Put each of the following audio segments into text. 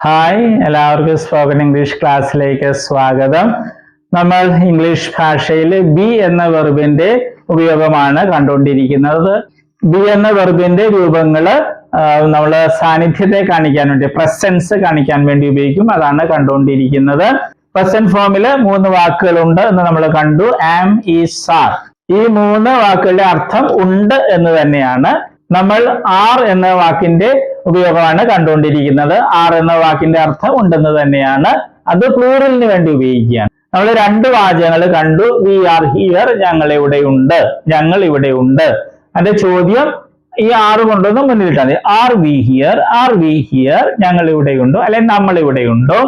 Hi, എല്ലാവർക്കും spoken English ക്ലാസ്സിലേക്ക് സ്വാഗതം. നമ്മൾ ഇംഗ്ലീഷ് ഭാഷയിൽ ബി എന്ന വെർബിന്റെ ഉപയോഗമാണ് കണ്ടുകൊണ്ടിരിക്കുന്നത്. ബി എന്ന വെർബിന്റെ രൂപങ്ങള് നമ്മൾ സാന്നിധ്യത്തെ കാണിക്കാൻ വേണ്ടി, പ്രസൻസ് കാണിക്കാൻ വേണ്ടി ഉപയോഗിക്കും. അതാണ് കണ്ടുകൊണ്ടിരിക്കുന്നത്. പ്രസന്റ് ഫോമില് 3 വാക്കുകളുണ്ട് എന്ന് നമ്മൾ കണ്ടു. ആം, ഈസ്, ആർ. ഈ 3 വാക്കുകളുടെ അർത്ഥം ഉണ്ട് എന്ന് തന്നെയാണ്. നമ്മൾ ആർ എന്ന വാക്കിന്റെ ഉപയോഗമാണ് കണ്ടുകൊണ്ടിരിക്കുന്നത്. ആർ എന്ന വാക്കിന്റെ അർത്ഥം ഉണ്ടെന്ന് തന്നെയാണ്. അത് പ്ലൂറലിന് വേണ്ടി ഉപയോഗിക്കുകയാണ്. നമ്മൾ 2 വാചകങ്ങൾ കണ്ടു. വി ആർ ഹിയർ, ഞങ്ങൾ ഇവിടെയുണ്ട്, ഞങ്ങൾ ഇവിടെയുണ്ട്. അതിന്റെ ചോദ്യം ഈ ആറ് കൊണ്ടൊന്ന് മുന്നിലിട്ടാൽ മതി. Are we here, are we here, ഞങ്ങൾ ഇവിടെയുണ്ടോ അല്ലെങ്കിൽ നമ്മൾ ഇവിടെയുണ്ടോ.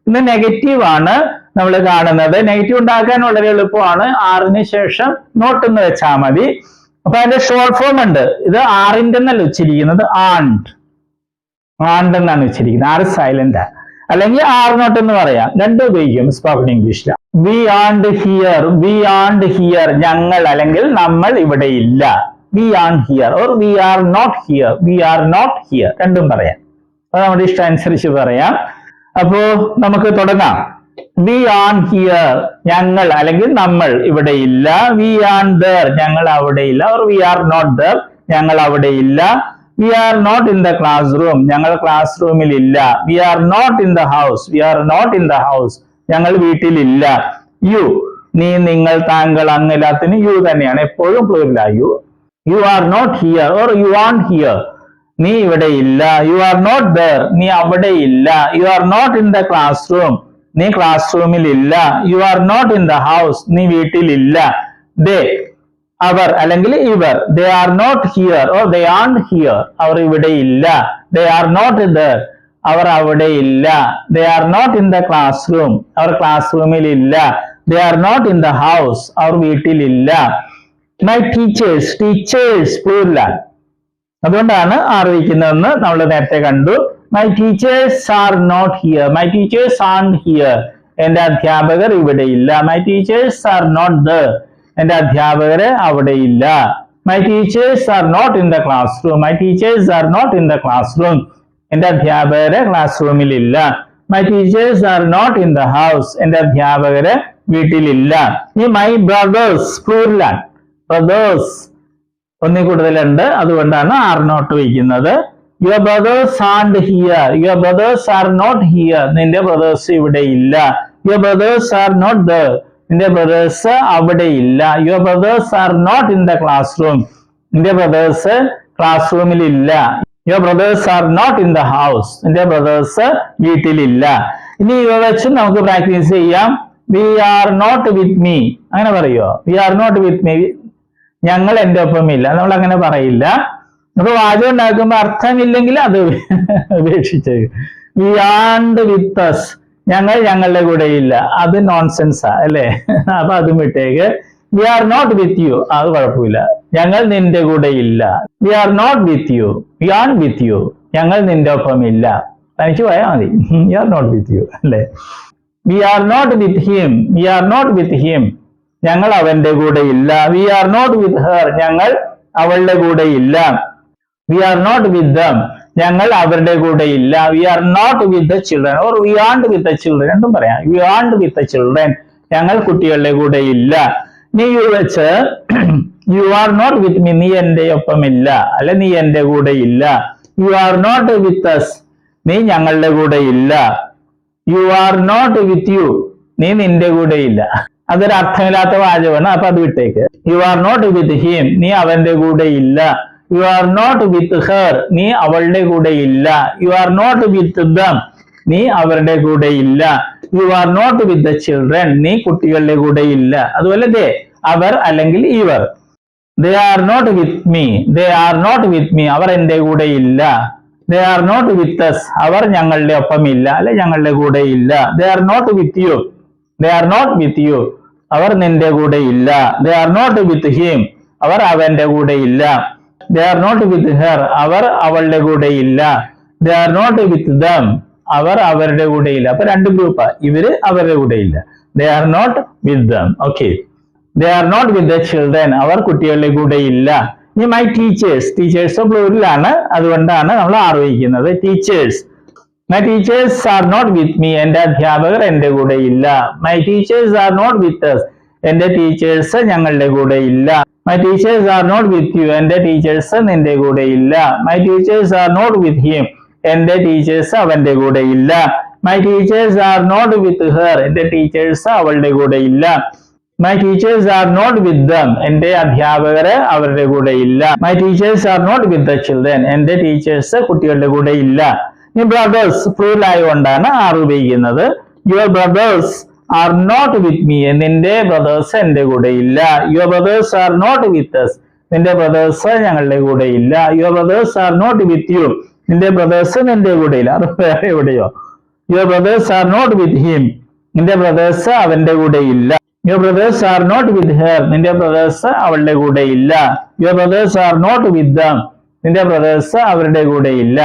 ഇന്ന് നെഗറ്റീവ് ആണ് നമ്മൾ കാണുന്നത്. നെഗറ്റീവ് ഉണ്ടാക്കാൻ വളരെ എളുപ്പമാണ്. ആറിന് ശേഷം നോട്ട് എന്ന് വെച്ചാൽ മതി. അപ്പൊ അതിന്റെ ഷോർട്ട് ഫോം ഉണ്ട്. ഇത് ആറിന്റെ എന്നല്ല ഉച്ചരിക്കുന്നത്, ആണ്ട് എന്നാണ് ഉച്ചരിക്കുന്നത്. ആറ് സൈലന്റ് അല്ലെങ്കിൽ ആർ നോട്ട് എന്ന് പറയാം. രണ്ടും ഉപയോഗിക്കും സ്പോക്കൺ ഇംഗ്ലീഷിൽ. വി ആണ്ട് ഹിയർ, വി ആണ്ട് ഹിയർ, ഞങ്ങൾ അല്ലെങ്കിൽ നമ്മൾ ഇവിടെ ഇല്ല. വി ആൺ here or we are not here, we are not here, രണ്ടും പറയാം. അത് നമ്മുടെ ഇഷ്ടം അനുസരിച്ച് പറയാം. അപ്പോ നമുക്ക് തുടങ്ങാം. വി ആൺ ഹിയർ, ഞങ്ങൾ അല്ലെങ്കിൽ നമ്മൾ ഇവിടെ ഇല്ല. വി ആൺ ദർ, ഞങ്ങൾ അവിടെ ഇല്ല. Or we are not there, ഞങ്ങൾ അവിടെ ഇല്ല. We are not in the class room, ഞങ്ങൾ ക്ലാസ് റൂമിൽ ഇല്ല. We are not in the house, we are not in the house, ഞങ്ങൾ വീട്ടിലില്ല. യു, നീ, നിങ്ങൾ, താങ്കൾ, അങ്ങ്, എല്ലാത്തിനും യു തന്നെയാണ്, എപ്പോഴും പ്ലൂറലാ you. You are not here or you ആൺ ഹിയർ, നീ ഇവിടെ ഇല്ല. യു ആർ നോട്ട് ദർ, നീ അവിടെ ഇല്ല. You are not in the class room, നീ ക്ലാസ് റൂമിൽ ഇല്ല. You are not in the house, നീ വീട്ടിലില്ല. ദേ, അവർ അല്ലെങ്കിൽ ഇവർ. They are not here or they aren't here, അവർ ഇവിടെ ഇല്ല. ദേ ആർ നോട്ട് ദർ, അവർ അവിടെ ഇല്ല. They are not in the class room, അവർ ക്ലാസ് റൂമിൽ ഇല്ല. They are not in the house, അവർ വീട്ടിലില്ല. മൈ ടീച്ചേഴ്സ്, ടീച്ചേഴ്സ് പ്ലൂറലാണ്, അതുകൊണ്ടാണ് ആർ വയ്ക്കുന്നതെന്ന് നമ്മൾ നേരത്തെ കണ്ടു. My teachers are not here, my teachers aren't here, എന്റെ അധ്യാപകർ ഇവിടെ ഇല്ല. My teachers are not there, എന്റെ അധ്യാപകര് അവിടെ ഇല്ല. My teachers are not in the class room, my teachers are not in the class room, എന്റെ അധ്യാപകര് ക്ലാസ് റൂമിൽ ഇല്ല. My teachers are not in the house, എന്റെ അധ്യാപകര് വീട്ടിലില്ല. ഈ മൈ ബ്രദേഴ്സ് പ്ലൂറലാണ്. ബ്രദേഴ്സ് ഒന്നിൽ കൂടുതലുണ്ട്, അതുകൊണ്ടാണ് ആർ നോട്ട് വയ്ക്കുന്നത്. Your brothers aren't here, your brothers are not here, നിന്റെ ബ്രദേഴ്സ് ഇവിടെ ഇല്ല. Your brothers are not there, നിന്റെ ബ്രദേഴ്സ് അവിടെ ഇല്ല. Your brothers are not in the class room, നിന്റെ ബ്രദേഴ്സ് ക്ലാസ് റൂമിൽ ഇല്ല. Your brothers are not in the house, നിന്റെ ബ്രദേഴ്സ് വീട്ടിലില്ല. ഇനി ഇവ വെച്ച് നമുക്ക് പ്രാക്ടീസ് ചെയ്യാം. We are not with me, അങ്ങനെ പറയുമോ? We are not with me, ഞങ്ങൾ എന്റെ ഒപ്പം ഇല്ല, നമ്മൾ അങ്ങനെ പറയില്ല. അപ്പൊ വാചകം ഉണ്ടാക്കുമ്പോ അർത്ഥമില്ലെങ്കിൽ അത് ഉപേക്ഷിച്ച്. വി ആണ്ട് വിത്ത് അസ്, ഞങ്ങൾ ഞങ്ങളുടെ കൂടെ ഇല്ല, അത് നോൺസെൻസാ അല്ലേ? അപ്പൊ അതും വിട്ടേക്ക്. We are not with you, അത് കുഴപ്പമില്ല. ഞങ്ങൾ നിന്റെ കൂടെ ഇല്ല. We are not with you, we ആൺ വിത്ത് യു, ഞങ്ങൾ നിന്റെ ഒപ്പം ഇല്ല. തനിക്ക് പോയാൽ മതി. We are not with you അല്ലേ? We are not with him, we are not with him, ഞങ്ങൾ അവന്റെ കൂടെ ഇല്ല. We are not with her, ഞങ്ങൾ അവളുടെ കൂടെ ഇല്ല. We are not with them, ഞങ്ങൾ അവരുടെ കൂടെ ഇല്ല. We are not with the children or we aren't with the children, രണ്ടും പറയാം. V aren't with the children, ഞങ്ങൾ കുട്ടികളുടെ കൂടെ ഇല്ല. നീ യു വെച്ച് you are not with me, നീ എന്റെ ഒപ്പമില്ല അല്ലെ നീ എന്റെ കൂടെ ഇല്ല. You are not with us, നീ ഞങ്ങളുടെ കൂടെ ഇല്ല. You are not with you, നീ നിന്റെ കൂടെ ഇല്ല. അതൊരു അർത്ഥമില്ലാത്ത വാചകമാണ്, അപ്പൊ അത് വിട്ടേക്ക്. You are not with him, നീ അവന്റെ കൂടെ ഇല്ല. You are not with her, നീ അവളുടെ കൂടെ ഇല്ല. You are not with them, നീ അവരുടെ കൂടെ ഇല്ല. You are not with the children, നീ കുട്ടികളുടെ കൂടെ ഇല്ല. അതുപോലെ ദേ, അവർ അല്ലെങ്കിൽ ഇവർ. They are not with me, they are not with me, അവർ എന്റെ കൂടെ ഇല്ല. They are not with us, അവർ ഞങ്ങളുടെ ഒപ്പം ഇല്ല അല്ലെ ഞങ്ങളുടെ കൂടെ ഇല്ല. They are not with you, they are not with you, അവർ നിന്റെ കൂടെ ഇല്ല. They are not with him, അവർ അവന്റെ കൂടെ ഇല്ല. They are not with her, അവർ അവളുടെ കൂടെ ഇല്ല. They are not with them, അവർ അവരുടെ കൂടെ ഇല്ല. അപ്പൊ 2 ഗ്രൂപ്പാ, ഇവര് അവരുടെ കൂടെ ഇല്ല. They are not with them. Okay. They are not with the children, അവർ കുട്ടികളുടെ കൂടെ ഇല്ല. ഇനി മൈ ടീച്ചേഴ്സ്, ടീച്ചേഴ്സ് പ്ലൂറലാണ്, അതുകൊണ്ടാണ് നമ്മൾ ആർ വയ്ക്കുന്നത്. Teachers my teachers are not with me, എന്റെ അധ്യാപകർ എന്റെ കൂടെ ഇല്ല. My teachers are not with us, എന്റെ ടീച്ചേഴ്സ് ഞങ്ങളുടെ കൂടെ ഇല്ല. My teachers are not with you, എന്റെ ടീച്ചേഴ്സ് നിന്റെ കൂടെ ഇല്ല. My teachers are not with him, എന്റെ ടീച്ചേഴ്സ് അവന്റെ കൂടെ ഇല്ല. My teachers are not with her, എന്റെ ടീച്ചേഴ്സ് അവളുടെ കൂടെ ഇല്ല. My teachers are not with them, എന്റെ അധ്യാപകര് അവരുടെ കൂടെ ഇല്ല. My teachers are not with the children, എന്റെ ടീച്ചേഴ്സ് കുട്ടികളുടെ കൂടെ ഇല്ല. ഈ ബ്രദേഴ്സ് പ്ലൂറൽ ആയതുകൊണ്ടാണ് ആർ ഉപയോഗിക്കുന്നത്. Your brothers are not with me, നിന്റെ ബ്രദേഴ്സ് എന്റെ കൂടെ ഇല്ല. Your brothers are not with us, നിന്റെ ബ്രദേഴ്സ് ഞങ്ങളുടെ കൂടെ ഇല്ല. Your brothers are not with you, നിന്റെ ബ്രദേഴ്സ് നിന്റെ കൂടെ ഇല്ല. അത് വേറെ എവിടെയോ. Your brothers are not with him, നിന്റെ ബ്രദേഴ്സ് അവന്റെ കൂടെ ഇല്ല. Your brothers are not with her, നിന്റെ ബ്രദേഴ്സ് അവളുടെ കൂടെ ഇല്ല. Your brothers are not with them, നിന്റെ ബ്രദേഴ്സ് അവരുടെ കൂടെ ഇല്ല.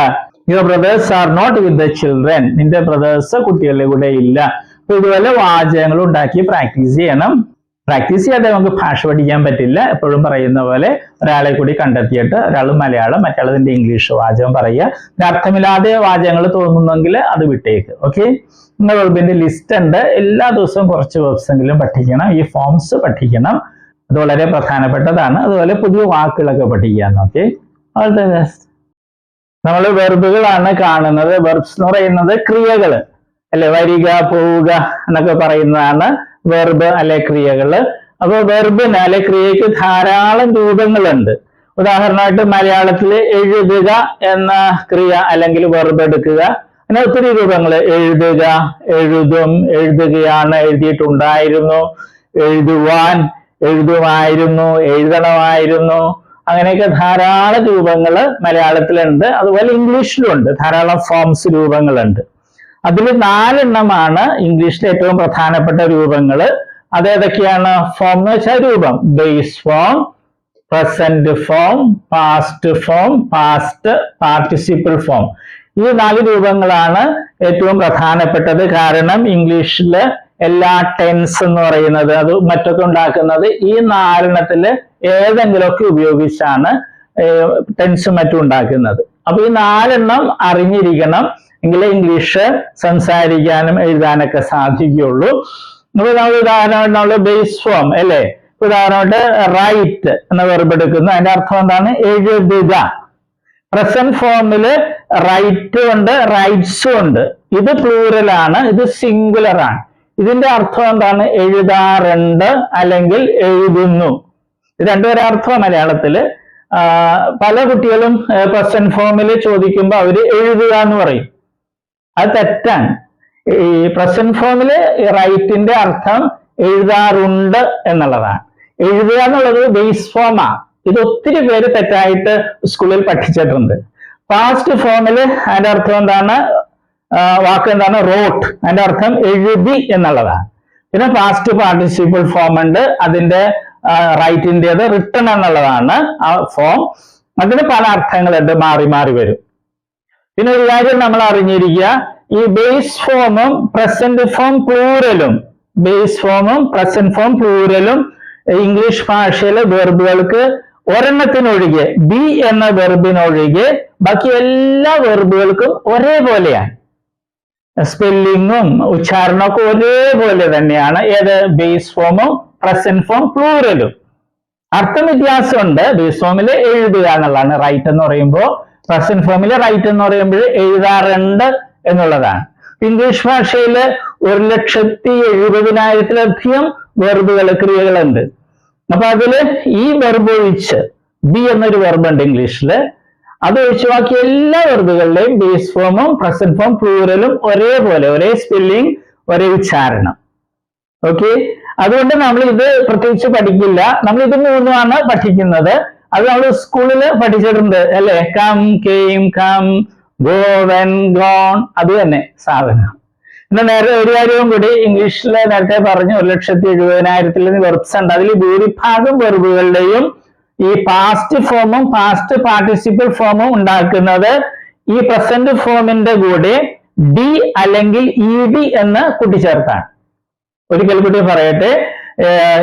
Your brothers are not with the children, നിന്റെ ബ്രദേഴ്സ് കുട്ടികളുടെ കൂടെ ഇല്ല. അപ്പൊ ഇതുപോലെ വാചകങ്ങൾ ഉണ്ടാക്കി പ്രാക്ടീസ് ചെയ്യണം. പ്രാക്ടീസ് ചെയ്യാതെ നമുക്ക് ഭാഷ പഠിക്കാൻ പറ്റില്ല. എപ്പോഴും പറയുന്ന പോലെ ഒരാളെ കൂടി കണ്ടെത്തിയിട്ട് ഒരാൾ മലയാളം മറ്റാളതിന്റെ ഇംഗ്ലീഷ് വാചകം പറയുക. അർത്ഥമില്ലാതെ വാചകങ്ങൾ തോന്നുന്നെങ്കിൽ അത് വിട്ടേക്ക്. ഓക്കെ, ഇന്ന വെർബിന്റെ ലിസ്റ്റ് ഉണ്ട്. എല്ലാ ദിവസവും കുറച്ച് വെർബ്സ് എങ്കിലും പഠിക്കണം. ഈ ഫോംസ് പഠിക്കണം, അത് വളരെ പ്രധാനപ്പെട്ടതാണ്. അതുപോലെ പുതിയ വാക്കുകളൊക്കെ പഠിക്കാൻ. Okay, all the best. നമ്മൾ വെർബുകളാണ് കാണുന്നത്. വെർബ്സ് എന്ന് പറയുന്നത് ക്രിയകള് അല്ലെ, വരിക പോവുക എന്നൊക്കെ പറയുന്നതാണ് വെർബ് അല്ലെ ക്രിയകള്. അപ്പൊ വെർബിന് അല്ലെ ക്രിയക്ക് ധാരാളം രൂപങ്ങളുണ്ട്. ഉദാഹരണമായിട്ട് മലയാളത്തില് എഴുതുക എന്ന ക്രിയ അല്ലെങ്കിൽ വെർബ് എടുക്കുക, അങ്ങനെ ഒത്തിരി രൂപങ്ങൾ. എഴുതുക, എഴുതും, എഴുതുകയാണ്, എഴുതിയിട്ടുണ്ടായിരുന്നു, എഴുതുവാൻ, എഴുതുമായിരുന്നു, എഴുതണമായിരുന്നു, അങ്ങനെയൊക്കെ ധാരാളം രൂപങ്ങൾ മലയാളത്തിലുണ്ട്. അതുപോലെ ഇംഗ്ലീഷിലുണ്ട് ധാരാളം ഫോംസ്, രൂപങ്ങളുണ്ട്. അതിൽ 4 എണ്ണമാണ് ഇംഗ്ലീഷിലെ ഏറ്റവും പ്രധാനപ്പെട്ട രൂപങ്ങൾ. അതേതൊക്കെയാണ്? ഫോം എന്ന് വെച്ചാൽ രൂപം. Base form, present form, past form, past participle form. ഈ 4 രൂപങ്ങളാണ് ഏറ്റവും പ്രധാനപ്പെട്ടത്. കാരണം ഇംഗ്ലീഷില് എല്ലാ ടെൻസ് എന്ന് പറയുന്നത് അത് മറ്റൊക്കെ ഉണ്ടാക്കുന്നത് ഈ 4 എണ്ണത്തില് ഏതെങ്കിലുമൊക്കെ ഉപയോഗിച്ചാണ് ടെൻസും മറ്റും ഉണ്ടാക്കുന്നത്. അപ്പൊ ഈ 4 എണ്ണം അറിഞ്ഞിരിക്കണം, എങ്കിലേ ഇംഗ്ലീഷ് സംസാരിക്കാനും എഴുതാനൊക്കെ സാധിക്കുകയുള്ളൂ. അപ്പൊ നമ്മൾ ഉദാഹരണമായിട്ട് നമ്മൾ ബേസ് ഫോം അല്ലെ, ഉദാഹരണമായിട്ട് റൈറ്റ് എന്ന വെർബ് എടുക്കുന്നു. അതിന്റെ അർത്ഥം എന്താണ്? എഴുതുക. പ്രസന്റ് ഫോമില് റൈറ്റ് ഉണ്ട്, റൈറ്റ്സും ഉണ്ട്. ഇത് പ്ലൂറലാണ്, ഇത് സിംഗുലർ ആണ്. ഇതിന്റെ അർത്ഥം എന്താണ്? എഴുതാറുണ്ട് അല്ലെങ്കിൽ എഴുതുന്നു. ഇത് രണ്ടുപേരെ അർത്ഥം മലയാളത്തില്. പല കുട്ടികളും പ്രസന്റ് ഫോമില് ചോദിക്കുമ്പോൾ അവര് എഴുതുക എന്ന് പറയും. അത് തെറ്റാണ്. ഈ പ്രസന്റ് ഫോമില് റൈറ്റിന്റെ അർത്ഥം എഴുതാറുണ്ട് എന്നുള്ളതാണ്. എഴുതുക എന്നുള്ളത് ബേസ് ഫോമാ. ഇത് ഒത്തിരി പേര് തെറ്റായിട്ട് സ്കൂളിൽ പഠിച്ചിട്ടുണ്ട്. പാസ്റ്റ് ഫോമില് അതിന്റെ അർത്ഥം എന്താണ്? വാക്ക് എന്താണ്? റോട്ട്. അതിന്റെ അർത്ഥം എഴുതി എന്നുള്ളതാണ്. പിന്നെ പാസ്റ്റ് പാർട്ടിസിപ്പിൾ ഫോം ഉണ്ട്, അതിന്റെ റൈറ്റിൻ്റെത് റിട്ടൺ എന്നുള്ളതാണ് ആ ഫോം. അതിന് പല അർത്ഥങ്ങളുണ്ട്, മാറി മാറി വരും. പിന്നെ ഒരു കാര്യം നമ്മൾ അറിഞ്ഞിരിക്കുക, ഈ ബേസ് ഫോമും പ്രസന്റ് ഫോം പ്ലൂറലും, ബേസ് ഫോമും പ്രസന്റ് ഫോം പ്ലൂറലും ഇംഗ്ലീഷ് ഭാഷയിലെ വെർബുകൾക്ക് ഒരെണ്ണത്തിനൊഴികെ, ബി എന്ന വെർബിനൊഴികെ ബാക്കി എല്ലാ വെർബുകൾക്കും ഒരേപോലെയാണ്. സ്പെല്ലിങ്ങും ഉച്ചാരണമൊക്കെ ഒരേപോലെ തന്നെയാണ്. ഏത്? ബേസ് ഫോമും പ്രസന്റ് ഫോം പ്ലൂറലും. അർത്ഥം വ്യത്യാസമുണ്ട്. ബേസ് ഫോമില് എഴുതുക എന്നുള്ളതാണ് റൈറ്റ് എന്ന് പറയുമ്പോൾ, പ്രസന്റ് ഫോമില് റൈറ്റ് എന്ന് പറയുമ്പോൾ എഴുതാറുണ്ട് എന്നുള്ളതാണ്. ഇംഗ്ലീഷ് ഭാഷയില് 1,70,70,000-ലധികം വെർബുകൾ, ക്രിയകളുണ്ട്. അപ്പൊ അതില് ഈ വെർബ് ഒഴിച്ച്, ബി എന്നൊരു വെർബ് ഉണ്ട് ഇംഗ്ലീഷില്, അത് ഒഴിച്ച് ബാക്കി എല്ലാ വെർബുകളുടെയും ബേസ് ഫോമും പ്രസന്റ് ഫോം പ്ലൂറലും ഒരേപോലെ, ഒരേ സ്പെല്ലിംഗ്, ഒരേ ഉച്ചാരണം. ഓക്കെ, അതുകൊണ്ട് നമ്മൾ ഇത് പ്രത്യേകിച്ച് പഠിക്കില്ല. നമ്മൾ ഇത് 3 പഠിക്കുന്നത്. അത് നമ്മൾ സ്കൂളിൽ പഠിച്ചിട്ടുണ്ട് അല്ലെ. Come, came, come, go, went, gone, അത് തന്നെ സാധനം. പിന്നെ നേരത്തെ ഒരു കാര്യവും കൂടി, ഇംഗ്ലീഷിൽ നേരത്തെ പറഞ്ഞു 1,70,70,000 വെർബ്സ് ഉണ്ട്. അതിൽ ഭൂരിഭാഗം വെർബുകളുടെയും ഈ പാസ്റ്റ് ഫോമും പാസ്റ്റ് പാർട്ടിസിപ്പിൾ ഫോമും ഉണ്ടാക്കുന്നത് ഈ പ്രസന്റ് ഫോമിന്റെ കൂടെ ഡി അല്ലെങ്കിൽ ഇ ഡി എന്ന് കൂട്ടിച്ചേർത്താണ്. ഒരിക്കൽ കൂടി പറയട്ടെ,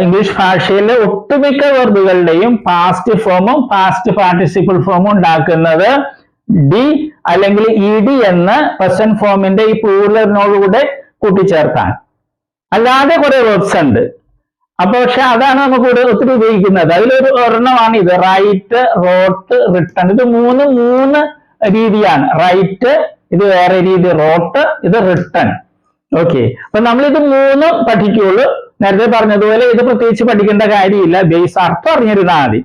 ഇംഗ്ലീഷ് ഭാഷയിലെ ഒട്ടുമിക്ക വെർബുകളുടെയും പാസ്റ്റ് ഫോമും പാസ്റ്റ് പാർട്ടിസിപ്പിൾ ഫോമും ഉണ്ടാക്കുന്നത് ഡി അല്ലെങ്കിൽ ഇ ഡി എന്ന് പ്രസന്റ് ഫോമിന്റെ ഈ പ്ലൂറലിനോടുകൂടെ കൂട്ടിച്ചേർത്താണ്. അല്ലാതെ കുറെ വേർബ്സ് ഉണ്ട്. അപ്പൊ പക്ഷെ അതാണ് നമുക്ക് ഒത്തിരി ഉപയോഗിക്കുന്നത്. അതിലൊരു ഒരെണ്ണമാണ് ഇത്, റൈറ്റ്, റോട്ട്, റിട്ടൺ. ഇത് മൂന്ന് രീതിയാണ്. റൈറ്റ്, ഇത് വേറെ രീതി, റോട്ട്, ഇത് റിട്ടൺ. ഓക്കെ, അപ്പൊ നമ്മൾ ഇത് മൂന്നും പഠിക്കുള്ളൂ. നേരത്തെ പറഞ്ഞതുപോലെ ഇത് പ്രത്യേകിച്ച് പഠിക്കേണ്ട കാര്യമില്ല, ബേസ് അർത്ഥം അറിഞ്ഞിരുന്നാൽ മതി.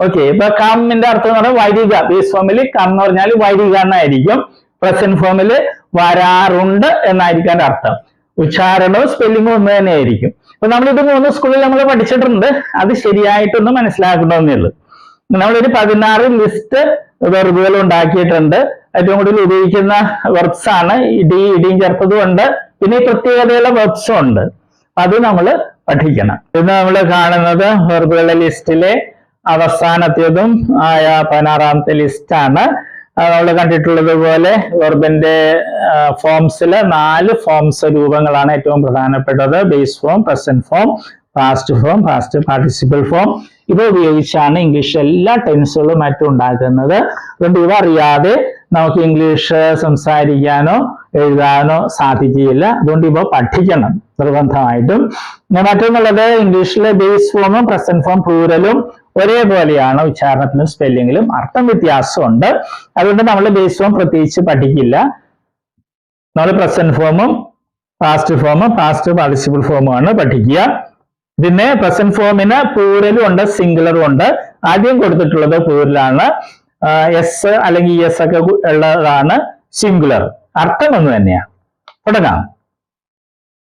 ഓക്കെ, ഇപ്പൊ കമ്മിന്റെ അർത്ഥം എന്ന് പറഞ്ഞാൽ വരിക. ബേസ് ഫോമിൽ കം എന്ന് പറഞ്ഞാൽ വരിക എന്നായിരിക്കും. പ്രസന്റ് ഫോമിൽ വരാറുണ്ട് എന്നായിരിക്കും അർത്ഥം. ഉച്ചാരണവും സ്പെല്ലിങ്ങും ഒന്ന് തന്നെയായിരിക്കും. അപ്പൊ നമ്മളിത് മൂന്ന് സ്കൂളിൽ നമ്മൾ പഠിച്ചിട്ടുണ്ട്. അത് ശരിയായിട്ടൊന്ന് മനസ്സിലാക്കണമെന്നേ ഉള്ളൂ. നമ്മളൊരു 16 ലിസ്റ്റ് വെർബുകൾ ഉണ്ടാക്കിയിട്ടുണ്ട്. ഏറ്റവും കൂടുതൽ ഉപയോഗിക്കുന്ന വെർബ്സ് ആണ്. ഇടിയും ചേർത്തതും ഉണ്ട്, പിന്നെ ഈ പ്രത്യേകതയുള്ള വെർബ്സും ഉണ്ട്. അത് നമ്മൾ പഠിക്കണം. ഇന്ന് നമ്മൾ കാണുന്നത് വെർബുകളുടെ ലിസ്റ്റിലെ അവസാനത്തേതും ആയ 16ാമത്തെ ലിസ്റ്റാണ്. നമ്മൾ കണ്ടിട്ടുള്ളത് പോലെ വെർബിന്റെ ഫോംസില് 4 ഫോംസ് രൂപങ്ങളാണ് ഏറ്റവും പ്രധാനപ്പെട്ടത്. Base form, present form, past form, past participle form. ഇവ ഉപയോഗിച്ചാണ് ഇംഗ്ലീഷ് എല്ലാ ടെൻസുകളും മറ്റും ഉണ്ടാക്കുന്നത്. അതുകൊണ്ട് ഇവ അറിയാതെ നമുക്ക് ഇംഗ്ലീഷ് സംസാരിക്കാനോ എഴുതാനോ സാധിക്കുകയില്ല. അതുകൊണ്ട് ഇവ പഠിക്കണം നിർബന്ധമായിട്ടും. മറ്റൊന്നുള്ളത്, ഇംഗ്ലീഷിലെ ബേസ് ഫോമും പ്രസന്റ് ഫോം പ്ലൂറലും ഒരേപോലെയാണ്. ഉച്ചാരണത്തിലും സ്പെല്ലിങ്ങിലും അർത്ഥം വ്യത്യാസമുണ്ട്. അതുകൊണ്ട് നമ്മൾ ബേസ് ഫോം പ്രത്യേകിച്ച് പഠിക്കില്ല. നമ്മൾ പ്രസന്റ് ഫോമും പാസ്റ്റ് ഫോമും പാസ്റ്റ് പാർട്ടിസിപ്പിൾ ഫോമുമാണ് പഠിക്കുക. പിന്നെ പ്രസന്റ് ഫോമിന് പ്ലൂറലും ഉണ്ട്, സിംഗുലറും ഉണ്ട്. ആദ്യം കൊടുത്തിട്ടുള്ളത് പ്ലൂറലാണ്. എസ് അല്ലെങ്കിൽ എസ് ഒക്കെ ഉള്ളതാണ് സിംഗുലർ. അർത്ഥം ഒന്ന് തന്നെയാണ്. തുടങ്ങാം.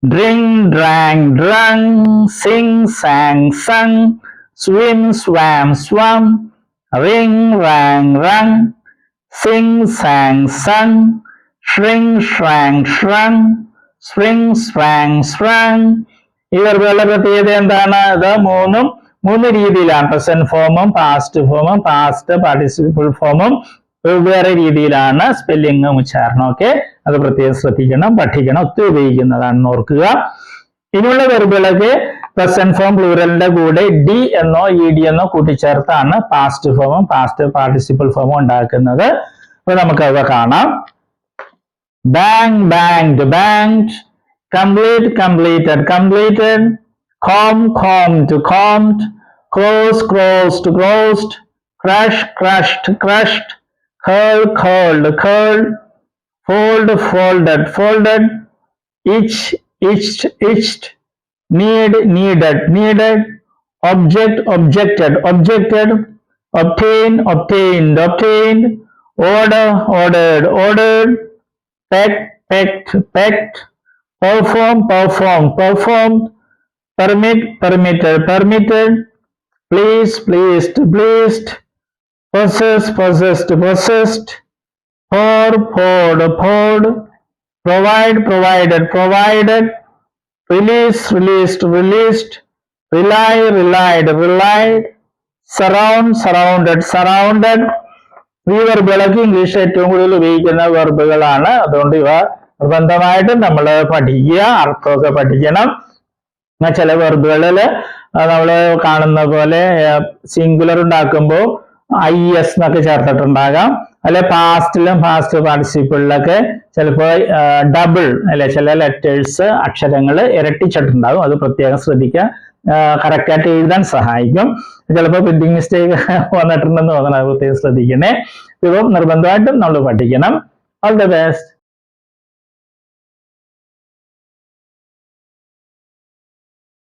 Drink, drank, drunk, sing, sang, sung, swim, swam, swum, ring, rang, rung, sing, sang, sung, shrink, shrank, shrunk, swing, sprang, sprang. ഈ വെർബുകളുടെ പ്രത്യേകത എന്താണ്? ഇത് മൂന്ന് രീതിയിലാണ്. പ്രസന്റ് ഫോമും പാസ്റ്റ് ഫോമും പാസ്റ്റ് പാർട്ടിസിപ്പിൾ ഫോമും വെവ്വേറെ രീതിയിലാണ് സ്പെല്ലിങ്ങും ഉച്ചാരണം ഒക്കെ. അത് പ്രത്യേകം ശ്രദ്ധിക്കണം, പഠിക്കണം. ഒത്തിരി ഉപയോഗിക്കുന്നതാണെന്ന് ഓർക്കുക. ഇനിയുള്ള വെർബുകളൊക്കെ പ്രസന്റ് ഫോം പ്ലൂറലിന്റെ കൂടെ ഡി എന്നോ ഇ ഡി എന്നോ കൂട്ടിച്ചേർത്താണ് പാസ്റ്റ് ഫോമും പാസ്റ്റ് പാർട്ടിസിപ്പിൾ ഫോമും ഉണ്ടാക്കുന്നത്. അപ്പൊ നമുക്ക് അവ കാണാം. Bank, banked, banked, complete, completed, completed, comb, combed, combed, close, closed, closed, crush, crushed, crushed, curl, curled, curled, fold, folded, folded, itch, itched, itched, need, needed, needed, object, objected, objected, obtain, obtained, obtained, order, ordered, ordered, peck, pecked, pecked, perform, performed, performed, permit, permitted, permitted, please, pleased, pleased, possess, possessed, possessed, pour, poured, poured, provide, provided, provided, release, released, released, rely, relied, relied, surround, surrounded, surrounded. ഈ വെർബുകളൊക്കെ English ഏറ്റവും കൂടുതൽ ഉപയോഗിക്കുന്ന വെർബുകളാണ്. അതുകൊണ്ട് ഇവ നിർബന്ധമായിട്ടും നമ്മൾ പഠിക്കുക, അർത്ഥമൊക്കെ പഠിക്കണം. ചില വെർബുകളിൽ നമ്മൾ കാണുന്ന പോലെ സിംഗുലർ ഉണ്ടാക്കുമ്പോൾ IS എന്നൊക്കെ ചേർത്തിട്ടുണ്ടാകാം. അല്ലെ പാസ്റ്റിലും പാസ്റ്റ് പാർട്ടിസിപ്പിളിലൊക്കെ ചിലപ്പോൾ ഡബിൾ അല്ലെ ചില ലെറ്റേഴ്സ് അക്ഷരങ്ങൾ ഇരട്ടിച്ചിട്ടുണ്ടാകും. അത് പ്രത്യേകം ശ്രദ്ധിക്കുക. കറക്റ്റായിട്ട് എഴുതാൻ സഹായിക്കും. ചിലപ്പോൾ പ്രിന്റിംഗ് മിസ്റ്റേക്ക് വന്നിട്ടുണ്ടെന്ന് തോന്നണം. അത് പ്രത്യേകം ശ്രദ്ധിക്കണേ. ഇപ്പം നിർബന്ധമായിട്ടും നമ്മൾ പഠിക്കണം. All the best.